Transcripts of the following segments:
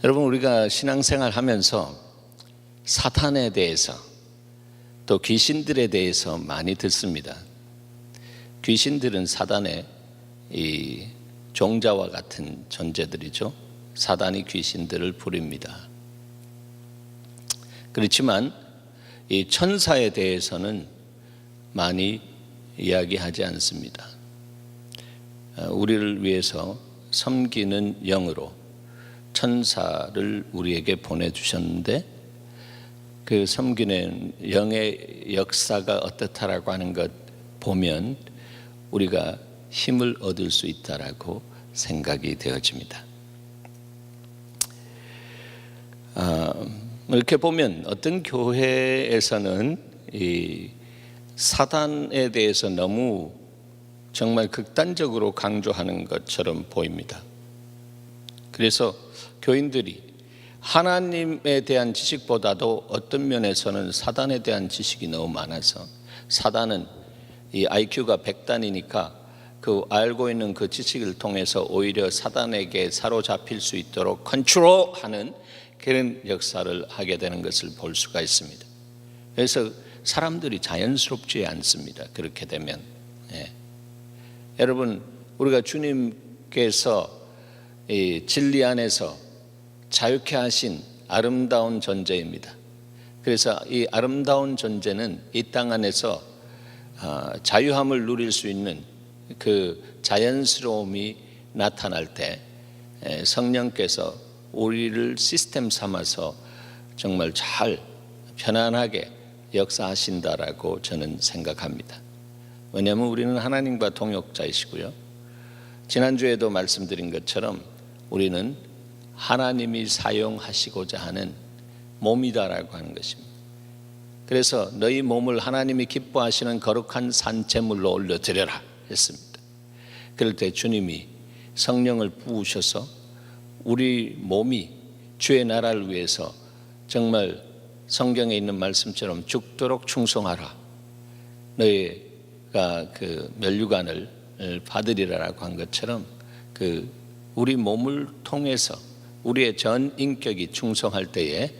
여러분, 우리가 신앙생활 하면서 사탄에 대해서 또 귀신들에 대해서 많이 듣습니다. 귀신들은 사단의 이 종자와 같은 존재들이죠. 사단이 귀신들을 부립니다. 그렇지만 이 천사에 대해서는 많이 이야기하지 않습니다. 우리를 위해서 섬기는 영으로 천사를 우리에게 보내주셨는데, 그 섬기는 영의 역사가 어떻다라고 하는 것 보면 우리가 힘을 얻을 수 있다라고 생각이 되어집니다. 이렇게 보면 어떤 교회에서는 이 사단에 대해서 너무 정말 극단적으로 강조하는 것처럼 보입니다. 그래서 교인들이 하나님에 대한 지식보다도 어떤 면에서는 사단에 대한 지식이 너무 많아서, 사단은 이 IQ가 100단이니까 그 알고 있는 그 지식을 통해서 오히려 사단에게 사로잡힐 수 있도록 컨트롤하는 그런 역사를 하게 되는 것을 볼 수가 있습니다. 그래서 사람들이 자연스럽지 않습니다. 그렇게 되면 여러분, 우리가 주님께서 이 진리 안에서 자유케 하신 아름다운 존재입니다. 그래서 이 아름다운 존재는 이 땅 안에서 자유함을 누릴 수 있는 그 자연스러움이 나타날 때 성령께서 우리를 시스템 삼아서 정말 잘 편안하게 역사하신다라고 저는 생각합니다. 왜냐하면 우리는 하나님과 동역자이시고요, 지난주에도 말씀드린 것처럼 우리는 하나님이 사용하시고자 하는 몸이다라고 하는 것입니다. 그래서 너희 몸을 하나님이 기뻐하시는 거룩한 산제물로 올려드려라 했습니다. 그럴 때 주님이 성령을 부으셔서 우리 몸이 주의 나라를 위해서 정말 성경에 있는 말씀처럼 죽도록 충성하라, 너희가 그 면류관을 받으리라라고 한 것처럼 그 우리 몸을 통해서 우리의 전 인격이 충성할 때에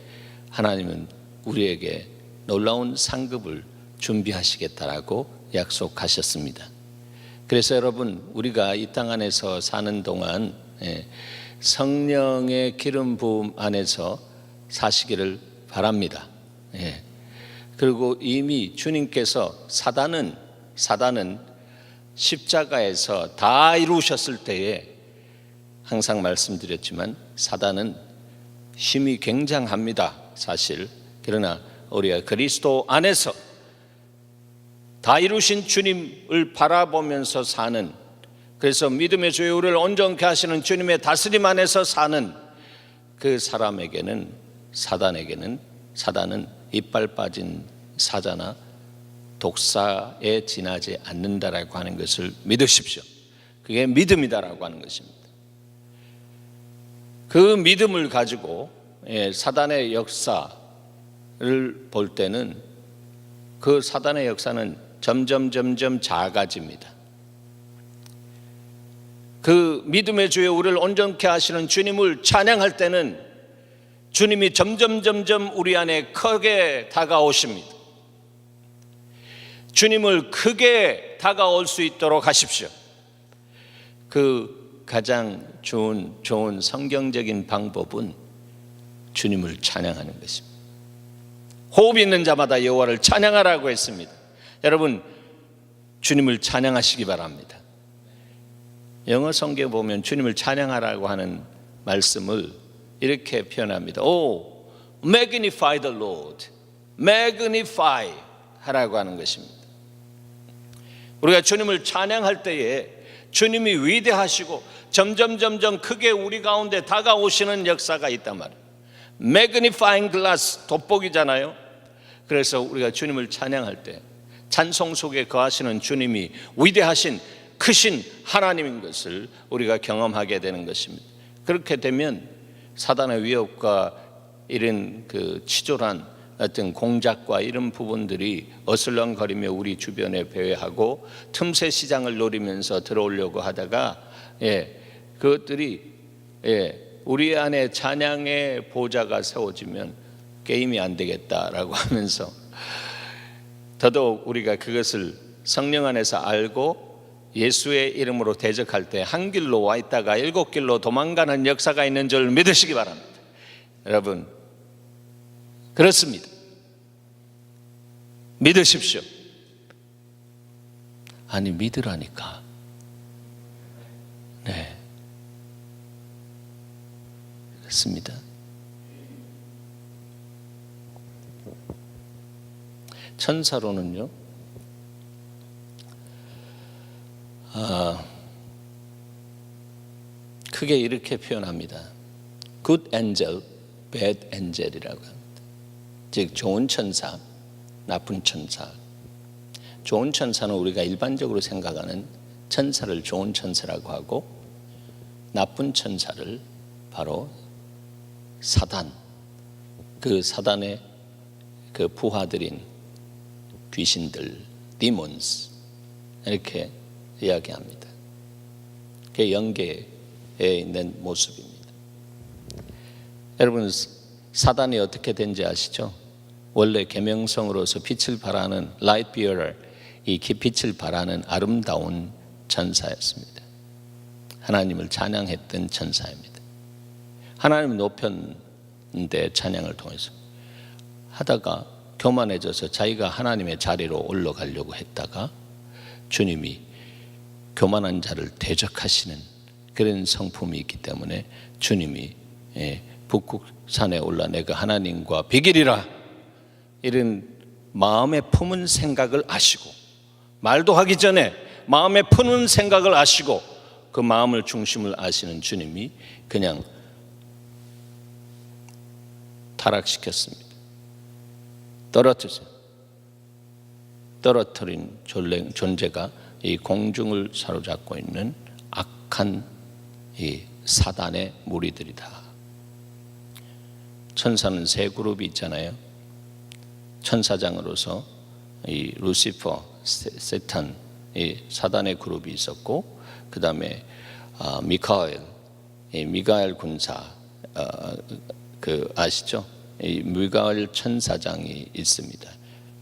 하나님은 우리에게 놀라운 상급을 준비하시겠다라고 약속하셨습니다. 그래서 여러분, 우리가 이 땅 안에서 사는 동안 성령의 기름 부음 안에서 사시기를 바랍니다. 그리고 이미 주님께서 사단은 십자가에서 다 이루셨을 때에, 항상 말씀드렸지만 사단은 힘이 굉장합니다, 사실. 그러나 우리가 그리스도 안에서 다 이루신 주님을 바라보면서 사는, 그래서 믿음의 주에 우리를 온전케 하시는 주님의 다스림 안에서 사는 그 사람에게는, 사단은 이빨 빠진 사자나 독사에 지나지 않는다라고 하는 것을 믿으십시오. 그게 믿음이다라고 하는 것입니다. 그 믿음을 가지고 사단의 역사를 볼 때는 그 사단의 역사는 점점 작아집니다. 그 믿음의 주에 우리를 온전케 하시는 주님을 찬양할 때는 주님이 점점 우리 안에 크게 다가오십니다. 주님을 크게 다가올 수 있도록 하십시오. 그 가장 좋은 성경적인 방법은 주님을 찬양하는 것입니다. 호흡이 있는 자마다 여호와를 찬양하라고 했습니다. 여러분, 주님을 찬양하시기 바랍니다. 영어 성경에 보면 주님을 찬양하라고 하는 말씀을 이렇게 표현합니다. magnify the Lord. magnify 하라고 하는 것입니다. 우리가 주님을 찬양할 때에 주님이 위대하시고 점점 크게 우리 가운데 다가오시는 역사가 있단 말이에요. magnifying glass, 돋보기잖아요. 그래서 우리가 주님을 찬양할 때 찬송 속에 거하시는 주님이 위대하신 크신 하나님인 것을 우리가 경험하게 되는 것입니다. 그렇게 되면 사단의 위협과 이런 그 치졸한 어떤 공작과 이런 부분들이 어슬렁거리며 우리 주변에 배회하고 틈새 시장을 노리면서 들어오려고 하다가 그것들이 우리 안에 찬양의 보좌가 세워지면 게임이 안 되겠다라고 하면서 더더욱 우리가 그것을 성령 안에서 알고 예수의 이름으로 대적할 때 한 길로 와 있다가 7길로 도망가는 역사가 있는 줄 믿으시기 바랍니다. 여러분, 그렇습니다. 믿으십시오. 아니, 믿으라니까. 네, 그렇습니다. 천사로는요, 크게 이렇게 표현합니다. Good angel, bad angel이라고 합니다. 즉 좋은 천사, 나쁜 천사. 좋은 천사는 우리가 일반적으로 생각하는 천사를 좋은 천사라고 하고, 나쁜 천사를 바로 사단, 그 사단의 그 부하들인 귀신들, demons 이렇게 이야기합니다. 그게 영계에 있는 모습입니다. 여러분, 사단이 어떻게 된지 아시죠? 원래 계명성으로서 빛을 발하는 light bearer, 이 빛을 발하는 아름다운 천사였습니다. 하나님을 찬양했던 천사입니다. 하나님을 높였는데 찬양을 통해서 하다가 교만해져서 자기가 하나님의 자리로 올라가려고 했다가 주님이 교만한 자를 대적하시는 그런 성품이 있기 때문에 주님이 북극산에 올라 내가 하나님과 비기리라, 이런 마음에 품은 생각을 아시고, 말도 하기 전에 마음에 품은 생각을 아시고 그 마음을 중심을 아시는 주님이 그냥 타락시켰습니다. 떨어뜨린 존재가 이 공중을 사로잡고 있는 악한 이 사단의 무리들이다. 천사는 세 그룹이 있잖아요. 천사장으로서 이 루시퍼, 세탄, 이 사단의 그룹이 있었고, 그 다음에 미가엘 군사, 그 아시죠? 이 미가엘 천사장이 있습니다.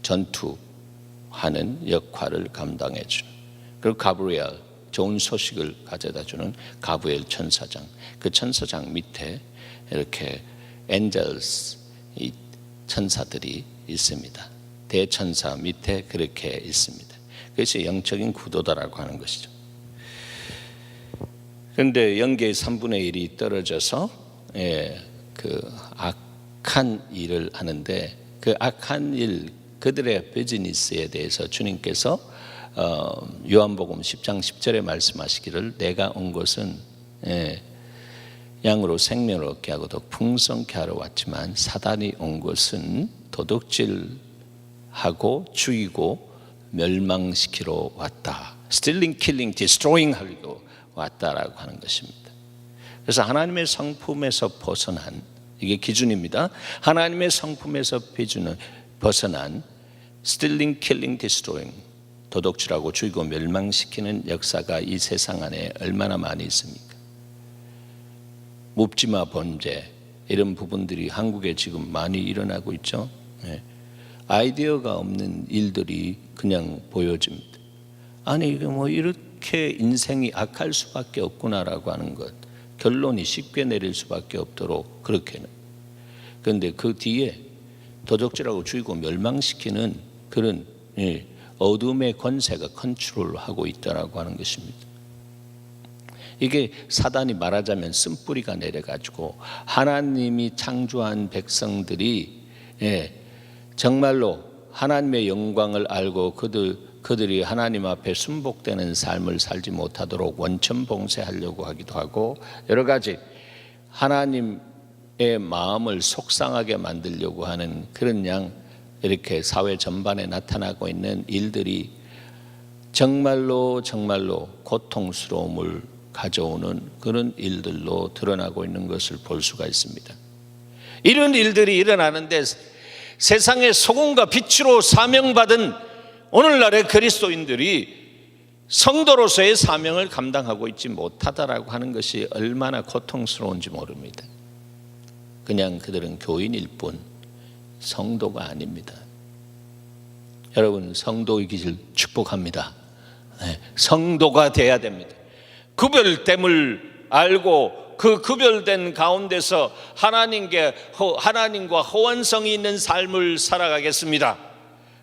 전투하는 역할을 감당해 주는. 그리고 가브리엘, 좋은 소식을 가져다 주는 가브리엘 천사장. 그 천사장 밑에 이렇게 엔젤스, 이 천사들이 있습니다. 대천사 밑에 그렇게 있습니다. 그것이 영적인 구도다라고 하는 것이죠. 그런데 영계의 3분의 1이 떨어져서 그 악한 일을 하는데, 그 악한 일, 그들의 비즈니스에 대해서 주님께서 요한복음 10장 10절에 말씀하시기를 내가 온 것은 양으로 생명을 얻게 하고 더 풍성케 하러 왔지만 사단이 온 것은 도둑질하고 죽이고 멸망시키러 왔다. Stealing, killing, destroying 하려고 왔다라고 하는 것입니다. 그래서 하나님의 성품에서 벗어난, 이게 기준입니다. 하나님의 성품에서 벗어난 Stealing, killing, destroying, 도둑질하고 죽이고 멸망시키는 역사가 이 세상 안에 얼마나 많이 있습니까? 묻지마 범죄, 이런 부분들이 한국에 지금 많이 일어나고 있죠. 아이디어가 없는 일들이 그냥 보여집니다. 아니 이게 뭐 이렇게 인생이 악할 수밖에 없구나라고 하는 것, 결론이 쉽게 내릴 수밖에 없도록 그렇게는. 그런데 그 뒤에 도둑질하고 죽이고 멸망시키는 그런 어둠의 권세가 컨트롤하고 있다라고 하는 것입니다. 이게 사단이 말하자면 쓴뿌리가 내려가지고 하나님이 창조한 백성들이 정말로 하나님의 영광을 알고 그들이 하나님 앞에 순복되는 삶을 살지 못하도록 원천 봉쇄하려고 하기도 하고, 여러 가지 하나님의 마음을 속상하게 만들려고 하는 그런 이렇게 사회 전반에 나타나고 있는 일들이 정말로 고통스러움을 가져오는 그런 일들로 드러나고 있는 것을 볼 수가 있습니다. 이런 일들이 일어나는데 세상의 소금과 빛으로 사명받은 오늘날의 그리스도인들이 성도로서의 사명을 감당하고 있지 못하다라고 하는 것이 얼마나 고통스러운지 모릅니다. 그냥 그들은 교인일 뿐 성도가 아닙니다. 여러분, 성도이기를 축복합니다. 성도가 돼야 됩니다. 구별됨을 알고 그 구별된 가운데서 하나님과 호환성이 있는 삶을 살아가겠습니다.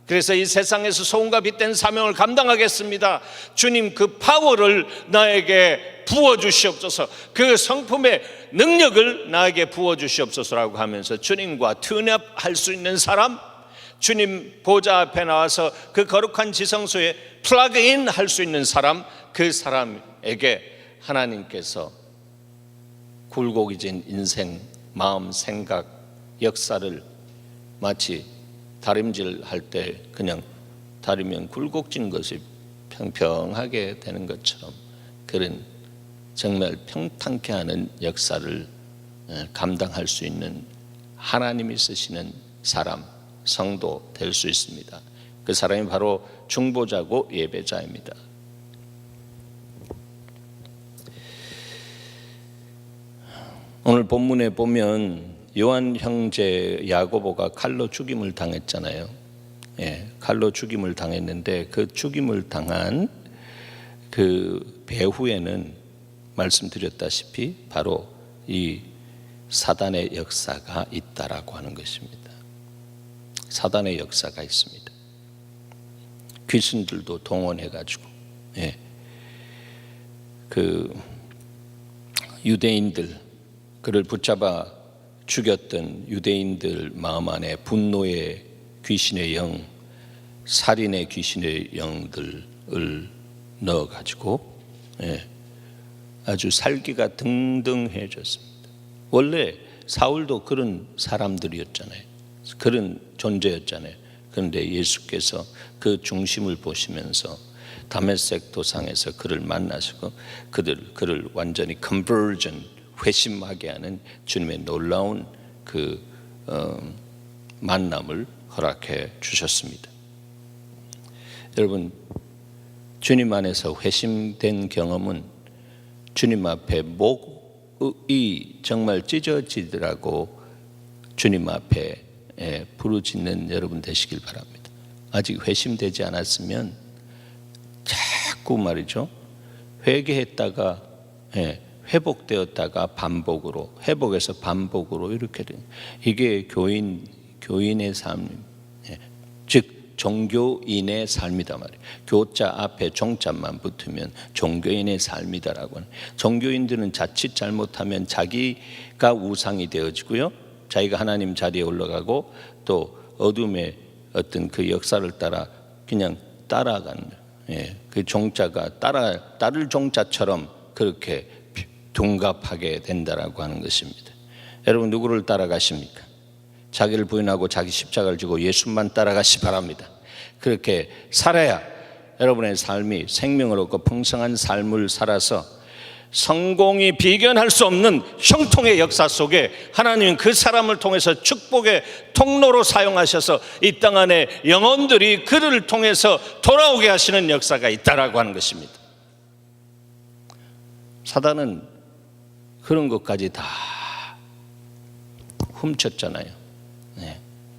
그래서 이 세상에서 소금과 빛된 사명을 감당하겠습니다. 주님, 그 파워를 나에게 부어주시옵소서, 그 성품의 능력을 나에게 부어주시옵소서라고 하면서 주님과 튜업할 수 있는 사람, 주님 보좌 앞에 나와서 그 거룩한 지성소에 플러그인 할 수 있는 사람, 그 사람에게 하나님께서 굴곡이진 인생, 마음, 생각, 역사를 마치 다림질 할 때 그냥 다리면 굴곡진 것이 평평하게 되는 것처럼 그런 정말 평탄케 하는 역사를 감당할 수 있는 하나님이 쓰시는 사람, 성도 될 수 있습니다. 그 사람이 바로 중보자고 예배자입니다. 오늘 본문에 보면 요한 형제 야고보가 칼로 죽임을 당했잖아요. 칼로 죽임을 당했는데 그 죽임을 당한 그 배후에는 말씀드렸다시피 바로 이 사단의 역사가 있다라고 하는 것입니다. 사단의 역사가 있습니다. 귀신들도 동원해가지고 그 유대인들, 그를 붙잡아 죽였던 유대인들 마음 안에 분노의 귀신의 영, 살인의 귀신의 영들을 넣어가지고 아주 살기가 등등해졌습니다. 원래 사울도 그런 사람들이었잖아요. 그런 존재였잖아요. 그런데 예수께서 그 중심을 보시면서 다메섹 도상에서 그를 만나시고 그를 완전히 컨버전, 회심하게 하는 주님의 놀라운 그 만남을 허락해 주셨습니다. 여러분, 주님 안에서 회심된 경험은 주님 앞에 목이 정말 찢어지더라고 주님 앞에 부르짖는 여러분 되시길 바랍니다. 아직 회심되지 않았으면 자꾸 말이죠, 회개했다가 회복되었다가 반복으로, 회복에서 반복으로 이렇게 된, 이게 교인의 삶, 즉 종교인의 삶이다 말이에요. 교자 앞에 종자만 붙으면 종교인의 삶이다라고 하는. 종교인들은 자칫 잘못하면 자기가 우상이 되어지고요, 자기가 하나님 자리에 올라가고 또 어둠의 어떤 그 역사를 따라 그냥 따라가는, 그 종자가 따를 종자처럼 그렇게 둔갑하게 된다라고 하는 것입니다. 여러분, 누구를 따라가십니까? 자기를 부인하고 자기 십자가를 지고 예수만 따라가시 바랍니다. 그렇게 살아야 여러분의 삶이 생명을 얻고 풍성한 삶을 살아서 성공이 비견할 수 없는 형통의 역사 속에 하나님은 그 사람을 통해서 축복의 통로로 사용하셔서 이 땅 안에 영혼들이 그를 통해서 돌아오게 하시는 역사가 있다라고 하는 것입니다. 사단은 그런 것까지 다 훔쳤잖아요.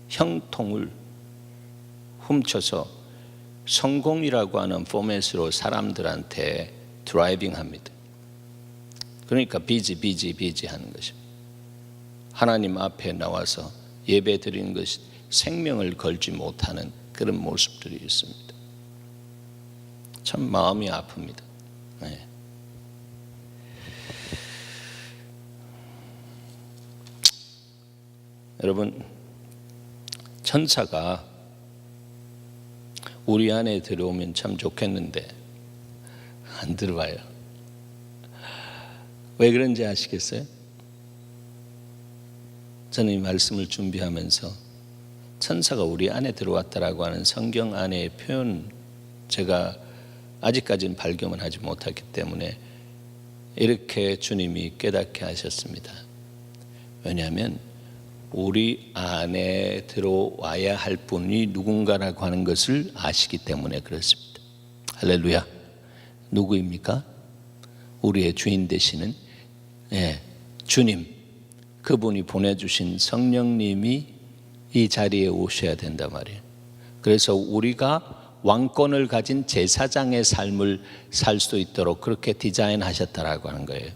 형통을 훔쳐서 성공이라고 하는 포맷으로 사람들한테 드라이빙 합니다. 그러니까 비지 하는 것입니다. 하나님 앞에 나와서 예배 드리는 것이 생명을 걸지 못하는 그런 모습들이 있습니다. 참 마음이 아픕니다. 여러분, 천사가 우리 안에 들어오면 참 좋겠는데 안 들어와요. 왜 그런지 아시겠어요? 저는 이 말씀을 준비하면서 천사가 우리 안에 들어왔다라고 하는 성경 안의 표현, 제가 아직까지는 발견을 하지 못했기 때문에 이렇게 주님이 깨닫게 하셨습니다. 왜냐하면 우리 안에 들어와야 할 분이 누군가라고 하는 것을 아시기 때문에 그렇습니다. 할렐루야. 누구입니까? 우리의 주인 되시는 주님, 그분이 보내주신 성령님이 이 자리에 오셔야 된단 말이에요. 그래서 우리가 왕권을 가진 제사장의 삶을 살 수 있도록 그렇게 디자인하셨다라고 하는 거예요.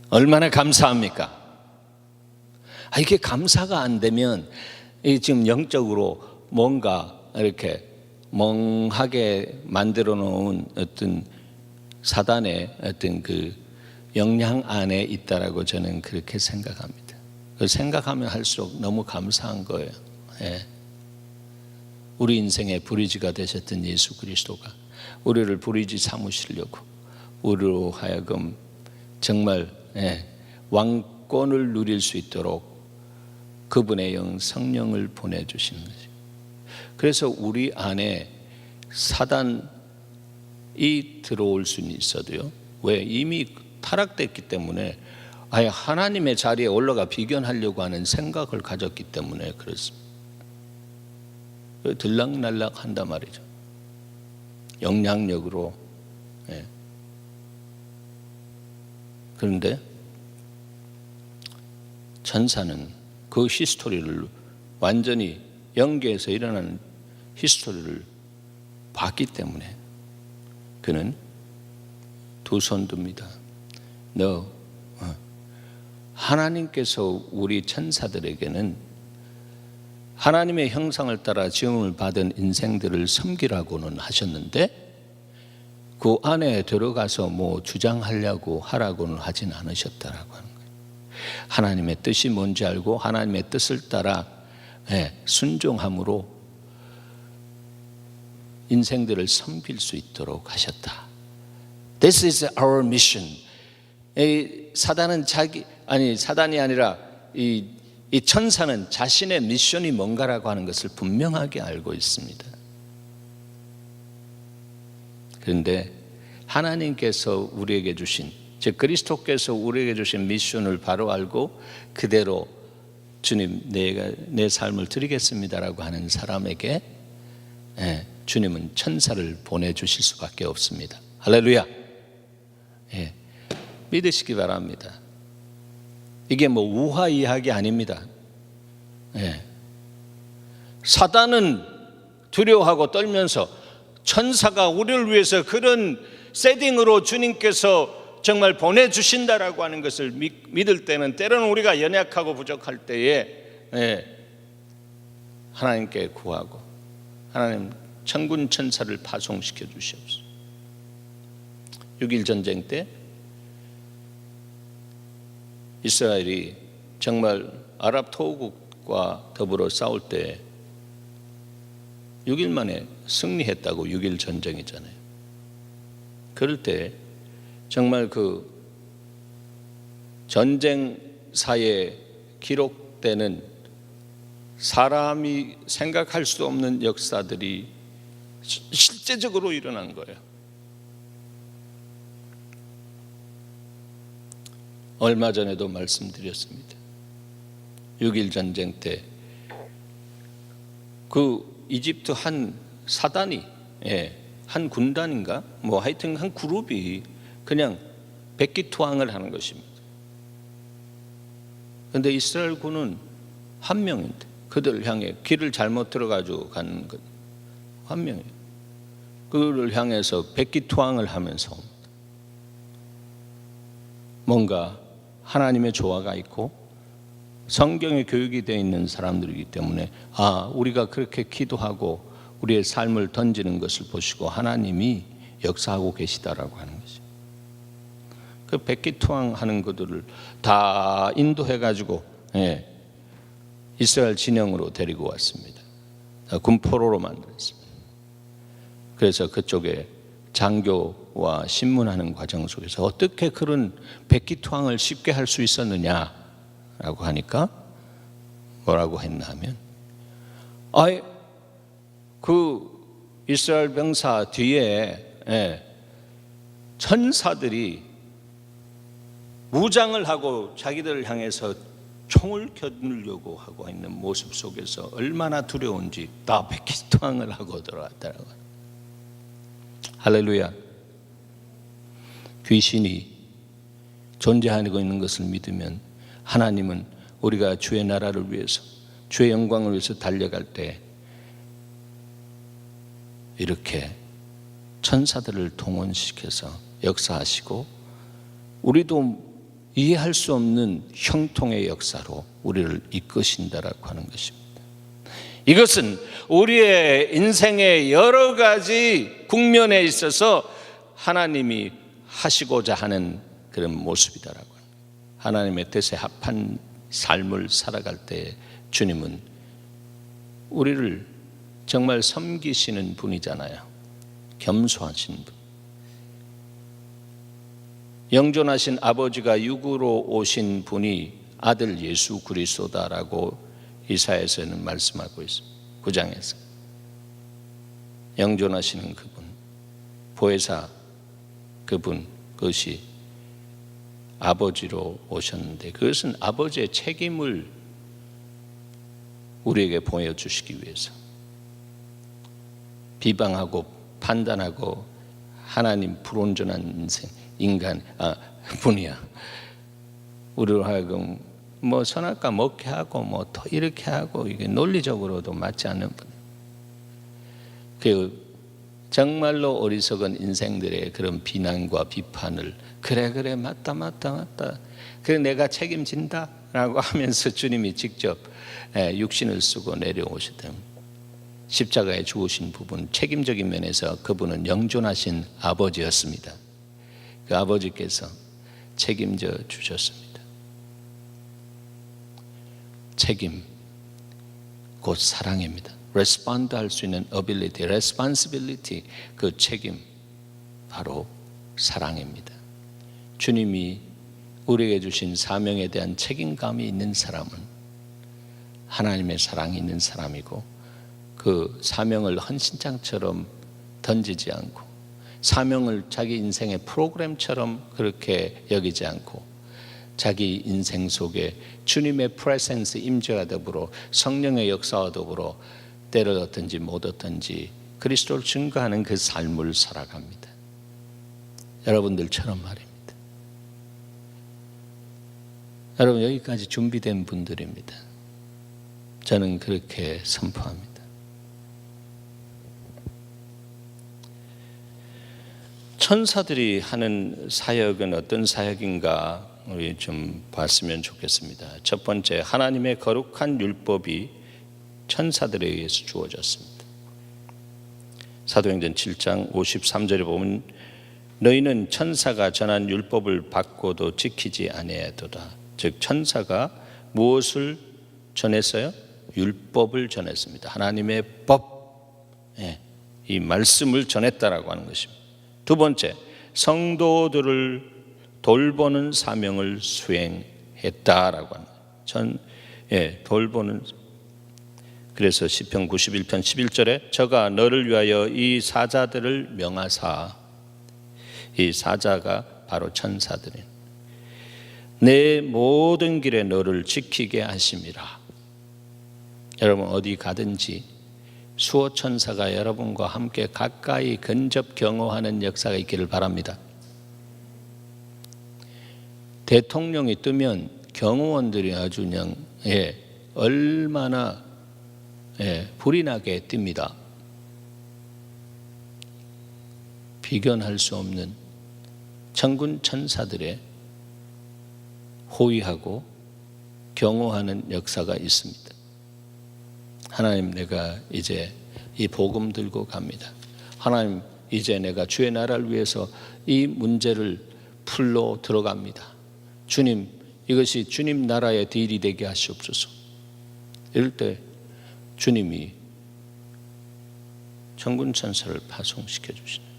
얼마나 감사합니까? 이게 감사가 안 되면 지금 영적으로 뭔가 이렇게 멍하게 만들어 놓은 어떤 사단의 어떤 그 영향 안에 있다라고 저는 그렇게 생각합니다. 생각하면 할수록 너무 감사한 거예요. 우리 인생의 브리지가 되셨던 예수 그리스도가 우리를 브리지 삼으시려고 우리로 하여금 정말 왕권을 누릴 수 있도록 그분의 영 성령을 보내주시는 거죠. 그래서 우리 안에 사단이 들어올 수는 있어도요. 왜? 이미 타락됐기 때문에 아예 하나님의 자리에 올라가 비견하려고 하는 생각을 가졌기 때문에 그렇습니다. 들락날락 한단 말이죠. 영향력으로. 그런데 천사는 그 히스토리를 완전히 영계에서 일어나는 히스토리를 봤기 때문에 그는 두 손 듭니다. 하나님께서 우리 천사들에게는 하나님의 형상을 따라 지음을 받은 인생들을 섬기라고는 하셨는데 그 안에 들어가서 뭐 주장하려고 하라고는 하진 않으셨다라고 하는 거예요. 하나님의 뜻이 뭔지 알고 하나님의 뜻을 따라 순종함으로 인생들을 섬길 수 있도록 하셨다. This is our mission. 사단은 사단이 아니라 이 천사는 자신의 미션이 뭔가라고 하는 것을 분명하게 알고 있습니다. 그런데 하나님께서 우리에게 주신, 즉 그리스도께서 우리에게 주신 미션을 바로 알고 그대로 주님 내가 내 삶을 드리겠습니다라고 하는 사람에게 주님은 천사를 보내주실 수밖에 없습니다. 할렐루야. 믿으시기 바랍니다. 이게 뭐 우화 이야기 아닙니다. 사단은 두려워하고 떨면서 천사가 우리를 위해서 그런 세팅으로 주님께서 정말 보내주신다라고 하는 것을 믿을 때는 때로는 우리가 연약하고 부족할 때에 하나님께 구하고 하나님 천군 천사를 파송시켜 주시옵소서. 6.1 전쟁 때 이스라엘이 정말 아랍 토국과 더불어 싸울 때 6일 만에 승리했다고. 6.1 전쟁이잖아요. 그럴 때 정말 그 전쟁사에 기록되는 사람이 생각할 수 없는 역사들이 실제적으로 일어난 거예요. 얼마 전에도 말씀드렸습니다. 6.1 전쟁 때 그 이집트 한 사단이 한 군단인가 뭐 하여튼 한 그룹이 그냥 백기투항을 하는 것입니다. 그런데 이스라엘군은 한 명인데 그들을 향해 길을 잘못 들어가지고 가는 것 한 명이에요. 그를 향해서 백기투항을 하면서 뭔가 하나님의 조화가 있고 성경에 교육이 되어 있는 사람들이기 때문에 우리가 그렇게 기도하고 우리의 삶을 던지는 것을 보시고 하나님이 역사하고 계시다라고 하는 것이. 그 백기투항하는 것들을 다 인도해가지고 이스라엘 진영으로 데리고 왔습니다. 군포로로 만들었습니다. 그래서 그쪽에 장교와 신문하는 과정 속에서 어떻게 그런 백기투항을 쉽게 할 수 있었느냐라고 하니까 뭐라고 했나 하면 그 이스라엘 병사 뒤에 천사들이 무장을 하고 자기들을 향해서 총을 겨누려고 하고 있는 모습 속에서 얼마나 두려운지 다 백기투항을 하고 들어왔다라고. 할렐루야. 귀신이 존재하고 있는 것을 믿으면 하나님은 우리가 주의 나라를 위해서, 주의 영광을 위해서 달려갈 때 이렇게 천사들을 동원시켜서 역사하시고, 우리도 이해할 수 없는 형통의 역사로 우리를 이끄신다라고 하는 것입니다. 이것은 우리의 인생의 여러 가지 국면에 있어서 하나님이 하시고자 하는 그런 모습이다라고 합니다. 하나님의 뜻에 합한 삶을 살아갈 때 주님은 우리를 정말 섬기시는 분이잖아요. 겸손하신 분. 영존하신 아버지가 육으로 오신 분이 아들 예수 그리스도다라고 이사야서는 말씀하고 있습니다. 9장에서 영존하시는 그분, 보혜사 그분, 그것이 아버지로 오셨는데, 그것은 아버지의 책임을 우리에게 보여주시기 위해서 비방하고 판단하고 하나님 불온전한 인생 인간 분이야. 우리로 하여금 뭐 선악과 먹게 하고 뭐 더 이렇게 하고, 이게 논리적으로도 맞지 않는 분. 그 정말로 어리석은 인생들의 그런 비난과 비판을 그래 맞다 그래 내가 책임진다라고 하면서 주님이 직접 육신을 쓰고 내려오시던 십자가에 죽으신 부분, 책임적인 면에서 그분은 영존하신 아버지였습니다. 그 아버지께서 책임져 주셨습니다. 책임 곧 사랑입니다. respond 할 수 있는 ability, responsibility, 그 책임 바로 사랑입니다. 주님이 우리에게 주신 사명에 대한 책임감이 있는 사람은 하나님의 사랑이 있는 사람이고, 그 사명을 헌신장처럼 던지지 않고, 사명을 자기 인생의 프로그램처럼 그렇게 여기지 않고, 자기 인생 속에 주님의 프레센스 임재와 더불어 성령의 역사와 더불어 때를 얻든지 못 얻든지 그리스도를 증거하는 그 삶을 살아갑니다. 여러분들처럼 말입니다. 여러분, 여기까지 준비된 분들입니다. 저는 그렇게 선포합니다. 천사들이 하는 사역은 어떤 사역인가 우리 좀 봤으면 좋겠습니다. 첫 번째, 하나님의 거룩한 율법이 천사들에 의해서 주어졌습니다. 사도행전 7장 53절에 보면 너희는 천사가 전한 율법을 받고도 지키지 아니하도다. 즉 천사가 무엇을 전했어요? 율법을 전했습니다. 하나님의 법, 이 말씀을 전했다라고 하는 것입니다. 두 번째, 성도들을 돌보는 사명을 수행했다라고 하는 돌보는. 그래서 시편 91편 11절에 저가 너를 위하여 이 사자들을 명하사, 이 사자가 바로 천사들인 내 모든 길에 너를 지키게 하심이라. 여러분 어디 가든지 수호천사가 여러분과 함께 가까이 근접 경호하는 역사가 있기를 바랍니다. 대통령이 뜨면 경호원들이 아주 그냥 얼마나 불이 나게 띱니다. 비견할 수 없는 천군 천사들의 호위하고 경호하는 역사가 있습니다. 하나님, 내가 이제 이 복음 들고 갑니다. 하나님, 이제 내가 주의 나라를 위해서 이 문제를 풀러 들어갑니다. 주님, 이것이 주님 나라의 딜이 되게 하시옵소서. 이럴 때 주님이 천군 천사를 파송시켜 주시네요.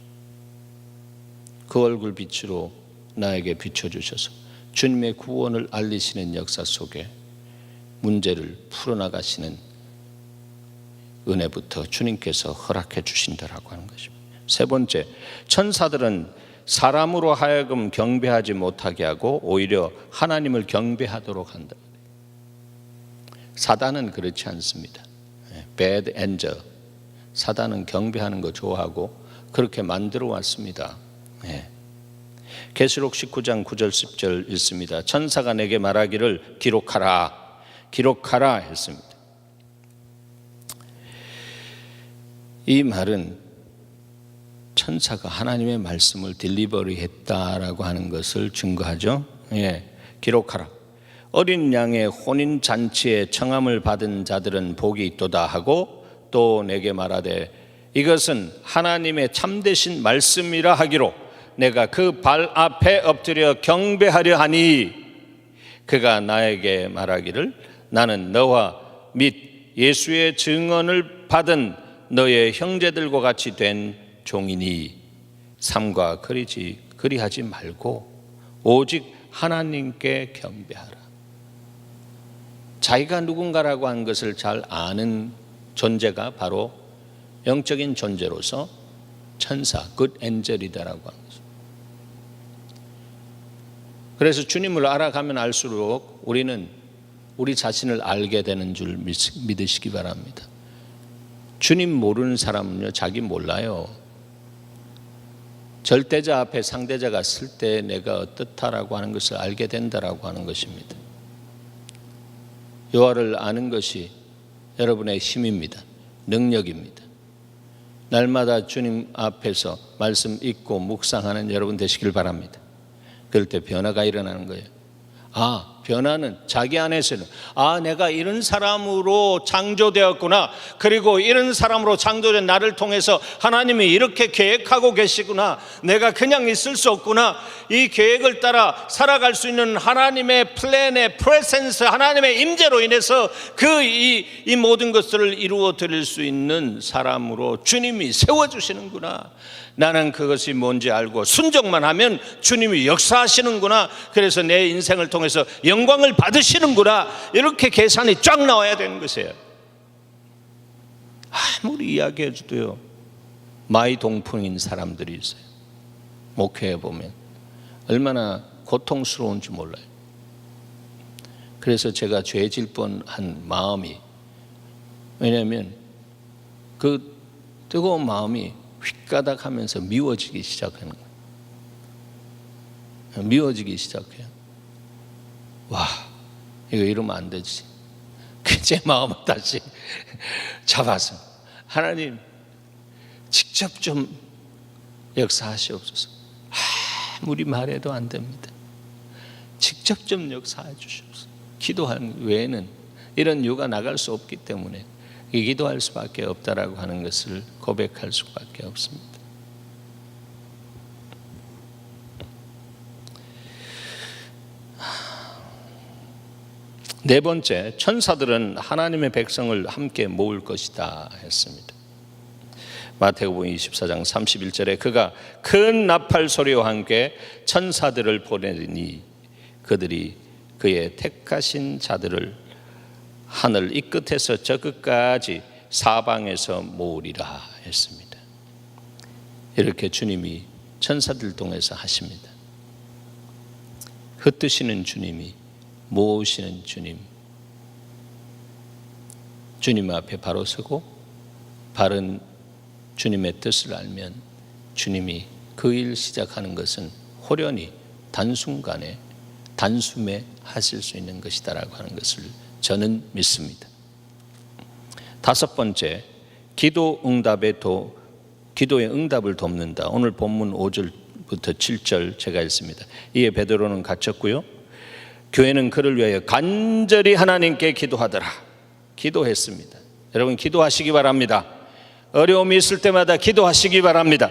그 얼굴 빛으로 나에게 비춰주셔서 주님의 구원을 알리시는 역사 속에 문제를 풀어나가시는 은혜부터 주님께서 허락해 주신다라고 하는 것입니다. 세 번째, 천사들은 사람으로 하여금 경배하지 못하게 하고 오히려 하나님을 경배하도록 한다. 사단은 그렇지 않습니다. Bad angel. 사단은 경배하는 거 좋아하고 그렇게 만들어 왔습니다. 예. 계시록 19장 9절 10절 읽습니다. 천사가 내게 말하기를 기록하라, 기록하라 했습니다. 이 말은 천사가 하나님의 말씀을 딜리버리 했다라고 하는 것을 증거하죠. 예, 기록하라. 어린 양의 혼인 잔치에 청함을 받은 자들은 복이 있도다 하고 또 내게 말하되 이것은 하나님의 참되신 말씀이라 하기로 내가 그 발 앞에 엎드려 경배하려 하니 그가 나에게 말하기를 나는 너와 및 예수의 증언을 받은 너의 형제들과 같이 된 종이니 삼가 그리하지 말고 오직 하나님께 경배하라. 자기가 누군가라고 하는 것을 잘 아는 존재가 바로 영적인 존재로서 천사, 굿 엔젤이다라고 하는 거죠. 그래서 주님을 알아가면 알수록 우리는 우리 자신을 알게 되는 줄 믿으시기 바랍니다. 주님 모르는 사람은요, 자기 몰라요. 절대자 앞에 상대자가 쓸 때 내가 어떻다라고 하는 것을 알게 된다라고 하는 것입니다. 여호와를 아는 것이 여러분의 힘입니다. 능력입니다. 날마다 주님 앞에서 말씀 읽고 묵상하는 여러분 되시길 바랍니다. 그럴 때 변화가 일어나는 거예요. 변화는 자기 안에서는 내가 이런 사람으로 창조되었구나, 그리고 이런 사람으로 창조된 나를 통해서 하나님이 이렇게 계획하고 계시구나, 내가 그냥 있을 수 없구나, 이 계획을 따라 살아갈 수 있는 하나님의 플랜의 프레센스, 하나님의 임재로 인해서 이 모든 것들을 이루어 드릴 수 있는 사람으로 주님이 세워주시는구나, 나는 그것이 뭔지 알고 순종만 하면 주님이 역사하시는구나, 그래서 내 인생을 통해서 영광을 받으시는구나, 이렇게 계산이 쫙 나와야 되는 것이에요. 아무리 이야기해줘도요, 마이동풍인 사람들이 있어요. 목회에 보면 얼마나 고통스러운지 몰라요. 그래서 제가 죄질 뻔한 마음이, 왜냐하면 그 뜨거운 마음이 휙가닥하면서 미워지기 시작하는 거예요. 미워지기 시작해요. 와, 이거 이러면 안 되지. 제 마음을 다시 잡아서 하나님 직접 좀 역사하시옵소서. 아무리 말해도 안 됩니다. 직접 좀 역사해 주시옵소서. 기도하는 외에는 이런 유가 나갈 수 없기 때문에 기도할 수밖에 없다라고 하는 것을 고백할 수밖에 없습니다. 네 번째, 천사들은 하나님의 백성을 함께 모을 것이다 했습니다. 마태복음 24장 31절에 그가 큰 나팔 소리와 함께 천사들을 보내리니 그들이 그의 택하신 자들을 하늘 이 끝에서 저 끝까지 사방에서 모으리라 했습니다. 이렇게 주님이 천사들 통해서 하십니다. 흩으시는 주님이, 모으시는 주님, 주님 앞에 바로 서고 바른 주님의 뜻을 알면 주님이 그 일 시작하는 것은 호련히 단순간에 단숨에 하실 수 있는 것이다라고 하는 것을 저는 믿습니다. 다섯 번째, 기도의 응답을 돕는다. 오늘 본문 5절부터 7절 제가 읽습니다. 이에 베드로는 갇혔고요, 교회는 그를 위하여 간절히 하나님께 기도하더라. 기도했습니다. 여러분 기도하시기 바랍니다. 어려움이 있을 때마다 기도하시기 바랍니다.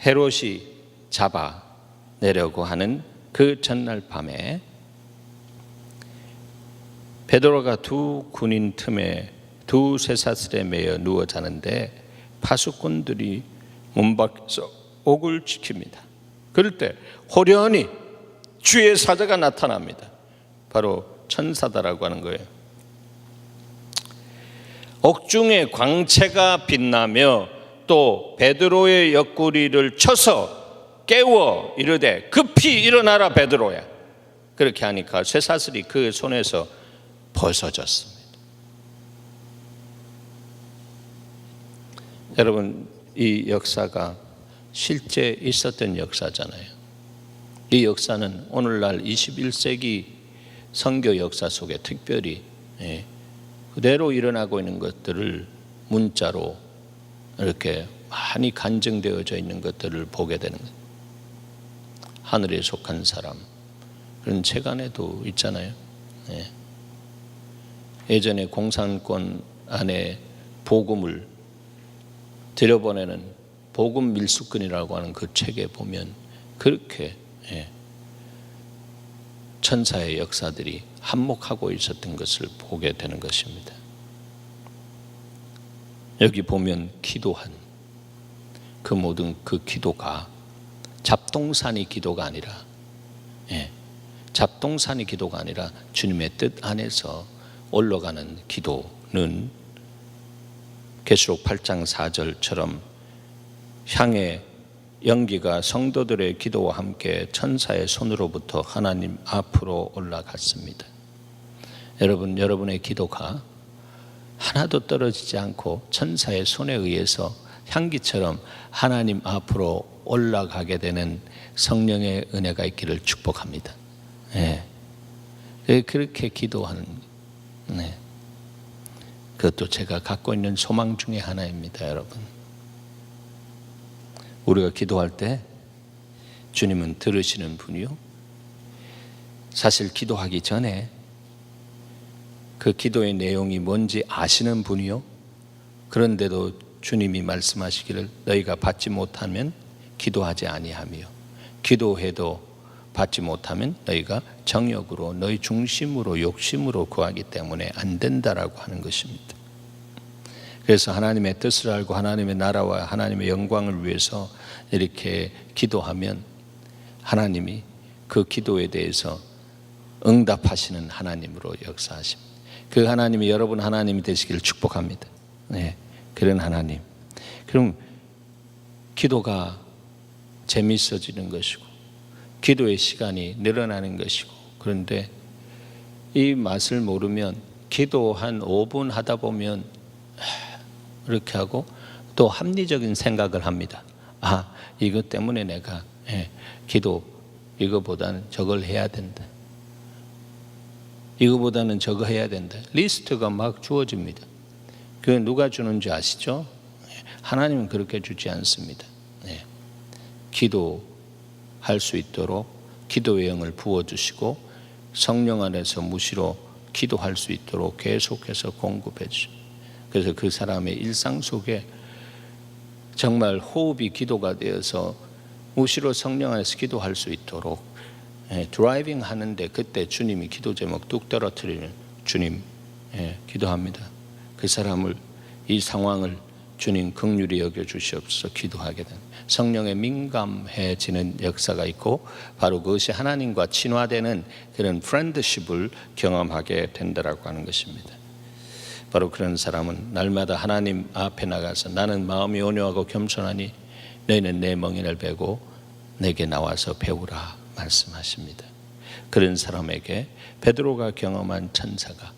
헤롯이 잡아내려고 하는 그 전날 밤에 베드로가 두 군인 틈에 두 쇠사슬에 매여 누워 자는데 파수꾼들이 문 밖에서 옥을 지킵니다. 그럴 때 호련히 주의 사자가 나타납니다. 바로 천사다라고 하는 거예요. 옥중에 광채가 빛나며 또 베드로의 옆구리를 쳐서 깨워 이르되 급히 일어나라 베드로야. 그렇게 하니까 쇠사슬이 그 손에서 벗어졌습니다. 여러분 이 역사가 실제 있었던 역사잖아요. 이 역사는 오늘날 21세기 선교 역사 속에 특별히 그대로 일어나고 있는 것들을 문자로 이렇게 많이 간증되어져 있는 것들을 보게 되는 거예요. 하늘에 속한 사람, 그런 책 안에도 있잖아요. 예전에 공산권 안에 복음을 들여보내는 복음 밀수꾼이라고 하는 그 책에 보면 그렇게 천사의 역사들이 한몫하고 있었던 것을 보게 되는 것입니다. 여기 보면 기도한 그 모든 그 기도가 잡동사니 기도가 아니라 잡동사니 기도가 아니라 주님의 뜻 안에서 올라가는 기도는 계시록 8장 4절처럼 향해 연기가 성도들의 기도와 함께 천사의 손으로부터 하나님 앞으로 올라갔습니다. 여러분, 여러분의 기도가 하나도 떨어지지 않고 천사의 손에 의해서 향기처럼 하나님 앞으로 올라가게 되는 성령의 은혜가 있기를 축복합니다. 그렇게 기도하는 그것도 제가 갖고 있는 소망 중에 하나입니다, 여러분. 우리가 기도할 때 주님은 들으시는 분이요. 사실 기도하기 전에 그 기도의 내용이 뭔지 아시는 분이요. 그런데도 주님이 말씀하시기를 너희가 받지 못하면 기도하지 아니하며 기도해도 받지 못하면 너희가 정욕으로 너희 중심으로 욕심으로 구하기 때문에 안 된다라고 하는 것입니다. 그래서 하나님의 뜻을 알고 하나님의 나라와 하나님의 영광을 위해서 이렇게 기도하면 하나님이 그 기도에 대해서 응답하시는 하나님으로 역사하십니다. 그 하나님이 여러분 하나님이 되시기를 축복합니다. 그런 하나님. 그럼 기도가 재미있어지는 것이고 기도의 시간이 늘어나는 것이고, 그런데 이 맛을 모르면 기도 한 5분 하다 보면 이렇게 하고 또 합리적인 생각을 합니다. 이것 때문에 내가 기도 이거보다는 저걸 해야 된다. 이거보다는 저거 해야 된다. 리스트가 막 주어집니다. 그 누가 주는지 아시죠? 하나님은 그렇게 주지 않습니다. 기도할 수 있도록 기도의 영을 부어주시고 성령 안에서 무시로 기도할 수 있도록 계속해서 공급해 주십니다. 그래서 그 사람의 일상 속에 정말 호흡이 기도가 되어서 무시로 성령 안에서 기도할 수 있도록 드라이빙 하는데 그때 주님이 기도 제목 뚝 떨어뜨리는 주님 기도합니다. 그 사람을 이 상황을 주님 긍휼히 여겨 주시옵소서 기도하게 된 성령에 민감해지는 역사가 있고 바로 그것이 하나님과 친화되는 그런 프렌드십을 경험하게 된다라고 하는 것입니다. 바로 그런 사람은 날마다 하나님 앞에 나가서 나는 마음이 온유하고 겸손하니 너희는 내 멍에를 베고 내게 나와서 배우라 말씀하십니다. 그런 사람에게 베드로가 경험한 천사가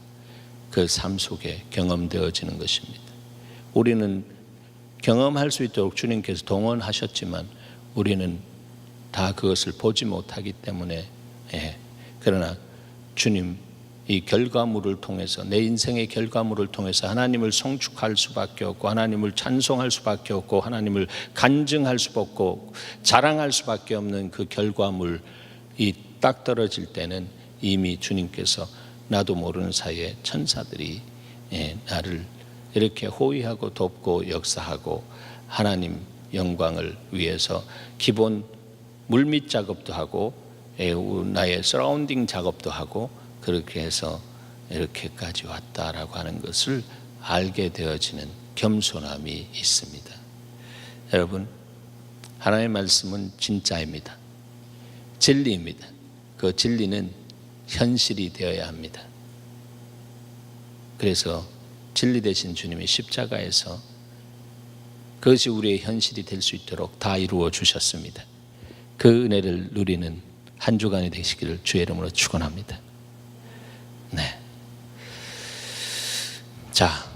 그 삶 속에 경험되어지는 것입니다. 우리는 경험할 수 있도록 주님께서 동원하셨지만 우리는 다 그것을 보지 못하기 때문에 그러나 주님 이 결과물을 통해서 내 인생의 결과물을 통해서 하나님을 성축할 수밖에 없고 하나님을 찬송할 수밖에 없고 하나님을 간증할 수밖에 없고 자랑할 수밖에 없는 그 결과물이 딱 떨어질 때는 이미 주님께서 나도 모르는 사이에 천사들이 나를 이렇게 호위하고 돕고 역사하고 하나님 영광을 위해서 기본 물밑 작업도 하고 나의 서라운딩 작업도 하고 그렇게 해서 이렇게까지 왔다라고 하는 것을 알게 되어지는 겸손함이 있습니다. 여러분, 하나님의 말씀은 진짜입니다. 진리입니다. 그 진리는 현실이 되어야 합니다. 그래서 진리 되신 주님이 십자가에서 그것이 우리의 현실이 될 수 있도록 다 이루어 주셨습니다. 그 은혜를 누리는 한 주간이 되시기를 주의 이름으로 축원합니다. 자,